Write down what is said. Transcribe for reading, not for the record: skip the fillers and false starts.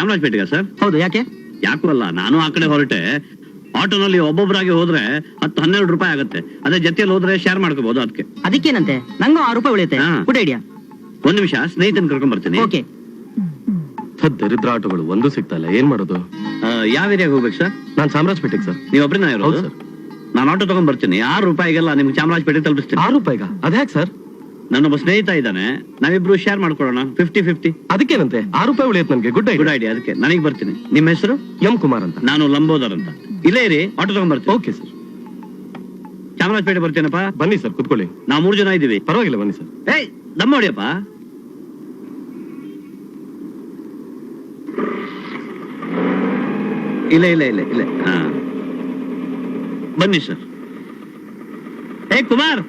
ಚಾಮರಾಜಪೇಟೆಗ sir? ಹೌದು, ಯಾಕೆ? ಯಾಕೂ ಅಲ್ಲ, ನಾನು ಆ ಕಡೆ ಹೊರಟೆ. ಆಟೋನಲ್ಲಿ ಒಬ್ಬೊಬ್ಬರಾಗಿ ಹೋದ್ರೆ 10-12 ರೂಪಾಯಿ ಆಗುತ್ತೆ. ಅದೇ ಜೊತೆಯಲ್ಲಿ ಹೋದ್ರೆ ಶೇರ್ ಮಾಡ್ಕೋಬಹುದು. ಅದಕ್ಕೇನಂತೆ, ನಂಗೂ 6 ರೂಪಾಯಿ ಉಳಿಯುತ್ತೆ. Good idea. ಒಂದ್ ನಿಮಿಷ, ಸ್ನೇಹಿತನ ಕರ್ಕೊಂಡ್ ಬರ್ತೀನಿ. ಓಕೆ. ದರಿದ್ರ ಆಟೋಗಳು ಒಂದು ಸಿಗ್ತಾ ಇಲ್ಲ, ಏನ್ ಮಾಡೋದು? ಯಾವ ಏರಿಯಾಗ ಹೋಗ್ಬೇಕು ಸರ್? ನಾನ್ ಚಾಮರಾಜಪೇಟೆಗೆ ಸರ್. ನೀವ್ ಒಬ್ಬರೇ ಇರೋದು? ಸರ್. ನಾನು ಆಟೋ ತಗೊಂಡ್ ಬರ್ತೀನಿ. 6 ರೂಪಾಯಿಗೆಲ್ಲ ನಿಮ್ಗೆ ಚಾಮರಾಜಪೇಟೆ ತಲುಪಿಸ್ತೀನಿ. 6 ರೂಪಾಯಿಗ? ಅದ್ಯಾಕ್ ಸರ್? ನನ್ನೊಬ್ಬ ಸ್ನೇಹಿತ ಇದ್ದಾನೆ, ನಾವಿಬ್ರು ಶೇರ್ ಮಾಡ್ಕೊಳ್ಳೋಣ. 50-50. ಅದಕ್ಕೇನಂತೆ, 6 ರೂಪಾಯಿ ಉಳಿಯುತ್ತೆ ನನ್ಗೆ. Good idea. ಅದಕ್ಕೆ ನನಗೆ ಬರ್ತೀನಿ. ನಿಮ್ಮ ಹೆಸರು? ಎಂ ಕುಮಾರ್ ಅಂತ. ನಾನು ಲಂಬೋದರ್ ಅಂತ. ಇಲ್ಲೇ ಇರಿ, ಆಟೋ ತಗೊಂಡ್ ಬರ್ತೀನಿ. Okay sir. ಚಾಮರಾಜಪೇಟೆ ಬರ್ತೀನಪ್ಪ. ಬನ್ನಿ ಸರ್, ಕುತ್ಕೊಳ್ಳಿ. ನಾವು 3 ಜನ ಇದೀವಿ. ಪರವಾಗಿಲ್ಲ, ಬನ್ನಿ ಸರ್. ಏಯ್, ದಮ್ಮ ಹೊಡಿಯಪ್ಪ. ಇಲ್ಲ. ಹಾ, ಬನ್ನಿ ಸರ್. ಏ ಕುಮಾರ್,